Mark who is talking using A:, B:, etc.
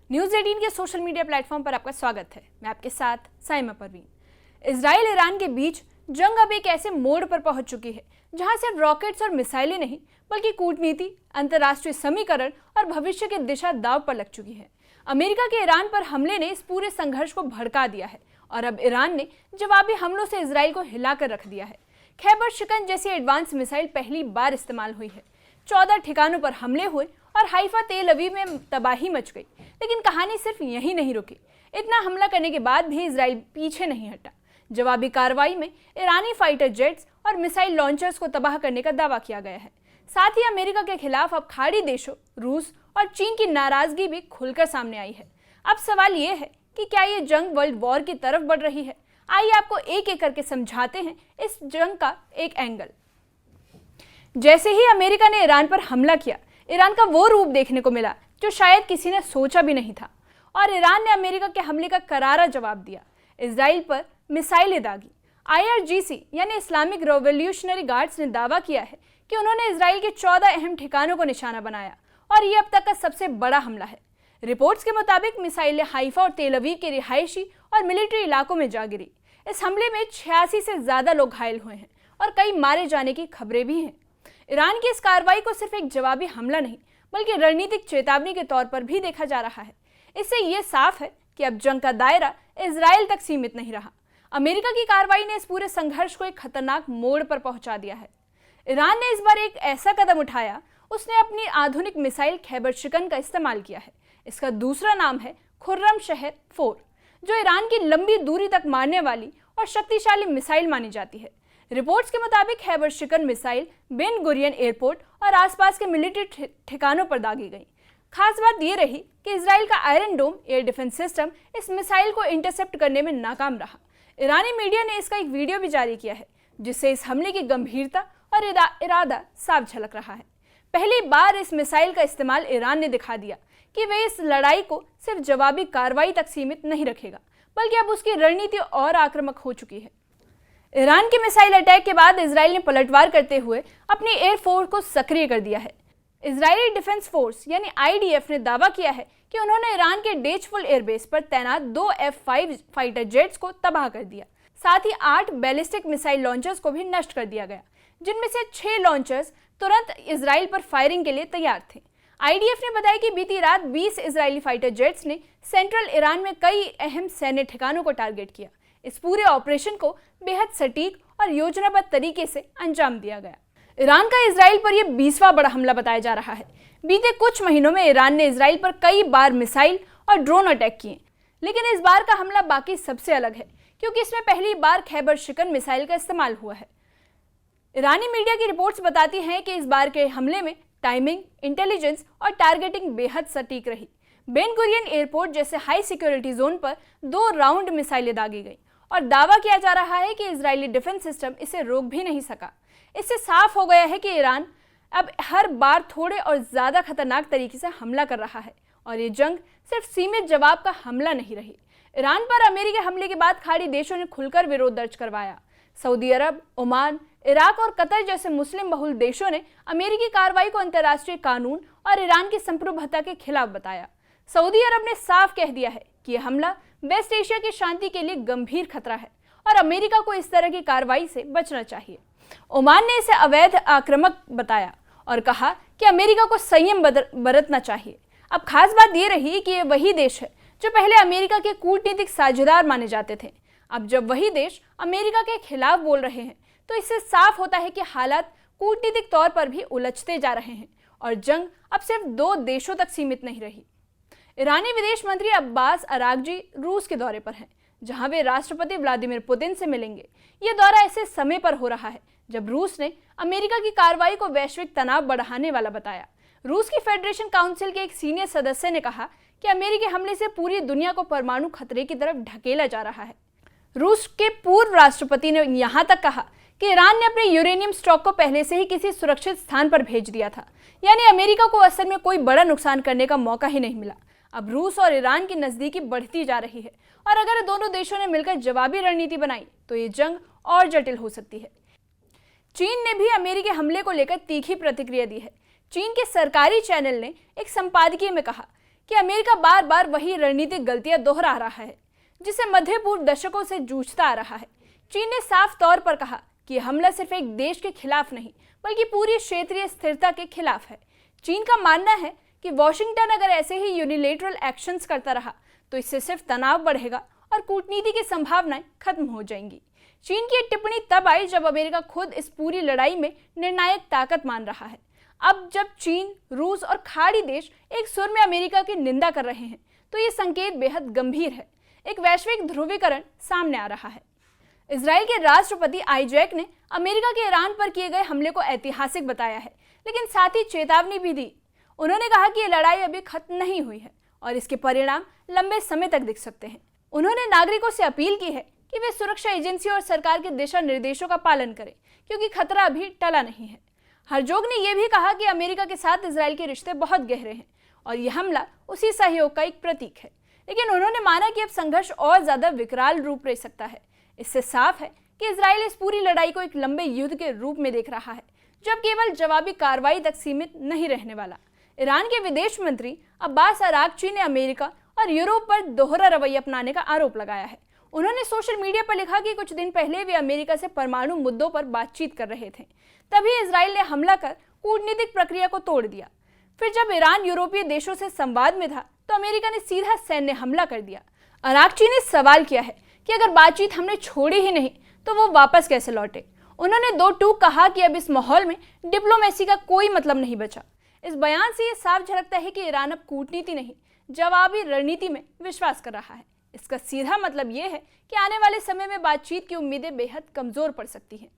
A: News 18 के social media platform पर आपका स्वागत है। मैं आपके साथ साइमा परवीन। इजराइल ईरान के बीच जंग अब एक ऐसे मोड़ पर पहुंच चुकी है जहां सिर्फ रॉकेट्स और मिसाइलें नहीं बल्कि कूटनीति, अंतर्राष्ट्रीय समीकरण और भविष्य की दिशा दांव पर लग चुकी है। अमेरिका के ईरान पर हमले ने इस पूरे संघर्ष को भड़का दिया है और अब ईरान ने जवाबी हमलों से इजराइल को हिलाकर रख दिया है। खैबर शिकन जैसी एडवांस मिसाइल पहली बार इस्तेमाल हुई है। 14 ठिकानों पर हमले हुए और हाइफा तेल अवीव में तबाही मच गई। लेकिन कहानी सिर्फ यहीं नहीं रुकी। इतना हमला करने के बाद भी इजराइल पीछे नहीं हटा। जवाबी कार्रवाई में ईरानी फाइटर जेट्स और मिसाइल लॉन्चर्स को तबाह करने का दावा किया गया है। साथ ही अमेरिका के खिलाफ अब खाड़ी देशों रूस और चीन की नाराजगी भी खुलकर सामने आई है। अब सवाल ये है कि क्या ये जंग वर्ल्ड वॉर की तरफ बढ़ रही है? आइए आपको एक एक करके समझाते हैं इस जंग का एक एंगल। जैसे ही अमेरिका ने ईरान पर हमला किया, ईरान का वो रूप देखने को मिला जो शायद किसी ने सोचा भी नहीं था और ईरान ने अमेरिका के हमले का करारा जवाब दिया। इजराइल पर मिसाइलें दागी। IRGC यानी इस्लामिक रिवॉल्यूशनरी गार्ड्स ने दावा किया है कि उन्होंने इजराइल के 14 अहम ठिकानों को निशाना बनाया और ये अब तक का सबसे बड़ा हमला है। रिपोर्ट्स के मुताबिक मिसाइलें हाइफा और तेल अवीव के रिहायशी और मिलिट्री इलाकों में जा गिरी। इस हमले में 86 से ज्यादा लोग घायल हुए हैं और कई मारे जाने की खबरें भी हैं। ईरान की इस कार्रवाई को सिर्फ एक जवाबी हमला नहीं बल्कि रणनीतिक चेतावनी के तौर पर भी देखा जा रहा है। इससे यह साफ है कि अब जंग का दायरा इजराइल तक सीमित नहीं रहा। अमेरिका की कार्रवाई ने इस पूरे संघर्ष को एक खतरनाक मोड़ पर पहुंचा दिया है। ईरान ने इस बार एक ऐसा कदम उठाया, उसने अपनी आधुनिक मिसाइल खैबर शिकन का इस्तेमाल किया है। इसका दूसरा नाम है खुर्रम शहर 4, जो ईरान की लंबी दूरी तक मारने वाली और शक्तिशाली मिसाइल मानी जाती है। रिपोर्ट्स के मुताबिक खैबर शिकन मिसाइल बेन गुरियन एयरपोर्ट और आसपास के मिलिट्री ठिकानों पर दागी गई। खास बात यह रही कि इजराइल का आयरन डोम एयर डिफेंस सिस्टम इस मिसाइल को इंटरसेप्ट करने में नाकाम रहा। ईरानी मीडिया ने इसका एक वीडियो भी जारी किया है जिससे इस हमले की गंभीरता और इरादा साफ झलक रहा है। पहली बार इस मिसाइल का इस्तेमाल ईरान ने दिखा दिया कि वे इस लड़ाई को सिर्फ जवाबी कार्रवाई तक सीमित नहीं रखेगा बल्कि अब उसकी रणनीति और आक्रामक हो चुकी है। ईरान के मिसाइल अटैक के बाद इजराइल ने पलटवार करते हुए अपनी एयरफोर्स को सक्रिय कर दिया है। इजरायली डिफेंस फोर्स यानी IDF ने दावा किया है कि उन्होंने ईरान के डेचफुल एयरबेस पर तैनात 2 F-5 फाइटर जेट्स को तबाह कर दिया। साथ ही 8 बैलिस्टिक मिसाइल लॉन्चर्स को भी नष्ट कर दिया गया, जिनमें से 6 लॉन्चर्स तुरंत इजराइल पर फायरिंग के लिए तैयार थे। IDF ने बताया कि बीती रात 20 इजरायली फाइटर जेट्स ने सेंट्रल ईरान में कई अहम सैन्य ठिकानों को टारगेट किया। इस पूरे ऑपरेशन को बेहद सटीक और योजनाबद्ध तरीके से अंजाम दिया गया। ईरान का इजराइल पर यह 20वां बड़ा हमला बताया जा रहा है। बीते कुछ महीनों में ईरान ने इजराइल पर कई बार मिसाइल और ड्रोन अटैक किए, लेकिन इस बार का हमला बाकी सबसे अलग है क्योंकि इसमें पहली बार खैबर शिकन मिसाइल का इस्तेमाल हुआ है। ईरानी मीडिया की रिपोर्ट्स बताती हैं कि इस बार के हमले में टाइमिंग, इंटेलिजेंस और टारगेटिंग बेहद सटीक रही। बेन गुरियन एयरपोर्ट जैसे हाई सिक्योरिटी जोन पर 2 राउंड मिसाइलें दागी गई और दावा किया जा रहा है कि इजरायली डिफेंस सिस्टम इसे रोक भी नहीं सका। इससे साफ हो गया है कि ईरान अब हर बार थोड़े और ज़्यादा खतरनाक तरीके से हमला कर रहा है और ये जंग सिर्फ सीमित जवाब का हमला नहीं रही। ईरान पर अमेरिकी हमले के बाद खाड़ी देशों ने खुलकर विरोध दर्ज करवाया। सऊदी अरब, ओमान, इराक और कतर जैसे मुस्लिम बहुल देशों ने अमेरिकी कार्रवाई को अंतर्राष्ट्रीय कानून और ईरान की संप्रभुता के खिलाफ बताया। सऊदी अरब ने साफ कह दिया है कि यह हमला वेस्ट एशिया की शांति के लिए गंभीर खतरा है और अमेरिका को इस तरह की कार्रवाई से बचना चाहिए। ओमान ने इसे अवैध आक्रामक बताया और कहा कि अमेरिका को संयम बरतना चाहिए। अब खास बात यह रही कि ये वही देश है जो पहले अमेरिका के कूटनीतिक साझेदार माने जाते थे। अब जब वही देश अमेरिका के खिलाफ बोल रहे हैं तो इससे साफ होता है कि हालात कूटनीतिक तौर पर भी उलझते जा रहे हैं और जंग अब सिर्फ 2 देशों तक सीमित नहीं रही। ईरानी विदेश मंत्री अब्बास अरागची रूस के दौरे पर हैं, जहां वे राष्ट्रपति व्लादिमीर पुतिन से मिलेंगे। ये दौरा ऐसे समय पर हो रहा है जब रूस ने अमेरिका की कार्रवाई को वैश्विक तनाव बढ़ाने वाला बताया। रूस की फेडरेशन काउंसिल के एक सीनियर सदस्य ने कहा कि अमेरिकी हमले से पूरी दुनिया को परमाणु खतरे की तरफ ढकेला जा रहा है। रूस के पूर्व राष्ट्रपति ने यहां तक कहा कि ईरान ने अपने यूरेनियम स्टॉक को पहले से ही किसी सुरक्षित स्थान पर भेज दिया था, यानी अमेरिका को असल में कोई बड़ा नुकसान करने का मौका ही नहीं मिला। अब रूस और ईरान की नजदीकी बढ़ती जा रही है और अगर दोनों देशों ने मिलकर जवाबी रणनीति बनाई तो ये जंग और जटिल हो सकती है। चीन ने भी अमेरिकी हमले को लेकर तीखी प्रतिक्रिया दी है। चीन के सरकारी चैनल ने एक संपादकीय में कहा कि अमेरिका बार बार वही रणनीतिक गलतियां दोहरा रहा है जिसे मध्य पूर्व दशकों से जूझता आ रहा है। चीन ने साफ तौर पर कहा कि यह हमला सिर्फ एक देश के खिलाफ नहीं बल्कि पूरी क्षेत्रीय स्थिरता के खिलाफ है। चीन का मानना है कि वॉशिंगटन अगर ऐसे ही यूनिलेटरल एक्शंस करता रहा तो इससे सिर्फ तनाव बढ़ेगा और कूटनीति की संभावनाएं खत्म हो जाएंगी। चीन की टिप्पणी तब आई जब अमेरिका खुद इस पूरी लड़ाई में निर्णायक ताकत मान रहा है। अब जब चीन, रूस और खाड़ी देश एक सुर में अमेरिका की निंदा कर रहे हैं तो ये संकेत बेहद गंभीर है। एक वैश्विक ध्रुवीकरण सामने आ रहा है। इजराइल के राष्ट्रपति आइजैक ने अमेरिका के ईरान पर किए गए हमले को ऐतिहासिक बताया है, लेकिन साथ ही चेतावनी भी दी। उन्होंने कहा कि ये लड़ाई अभी खत्म नहीं हुई है और इसके परिणाम लंबे समय तक दिख सकते हैं। उन्होंने नागरिकों से अपील की है कि वे सुरक्षा एजेंसियों और सरकार के दिशा निर्देशों का पालन करें क्योंकि खतरा अभी टला नहीं है। हर्जोग ने यह भी कहा कि अमेरिका के साथ इजराइल के रिश्ते बहुत गहरे हैं और यह हमला उसी सहयोग का एक प्रतीक है, लेकिन उन्होंने माना कि अब संघर्ष और ज्यादा विकराल रूप ले सकता है। इससे साफ है कि इजराइल इस पूरी लड़ाई को एक लंबे युद्ध के रूप में देख रहा है जो अब केवल जवाबी कार्रवाई तक सीमित नहीं रहने वाला। ईरान के विदेश मंत्री अब्बास अरागची ने अमेरिका और यूरोप पर दोहरा रवैया अपनाने का आरोप लगाया है। उन्होंने सोशल मीडिया पर लिखा कि कुछ दिन पहले वे अमेरिका से परमाणु मुद्दों पर बातचीत कर रहे थे, तभी इजराइल ने हमला कर कूटनीतिक प्रक्रिया को तोड़ दिया। फिर जब ईरान यूरोपीय देशों से संवाद में था तो अमेरिका ने सीधा सैन्य हमला कर दिया। अरागची ने सवाल किया है कि अगर बातचीत हमने छोड़ी ही नहीं तो वो वापस कैसे लौटे। उन्होंने दो टूक कहा कि अब इस माहौल में डिप्लोमेसी का कोई मतलब नहीं बचा। इस बयान से ये साफ झलकता है कि ईरान अब कूटनीति नहीं, जवाबी रणनीति में विश्वास कर रहा है। इसका सीधा मतलब ये है कि आने वाले समय में बातचीत की उम्मीदें बेहद कमजोर पड़ सकती हैं।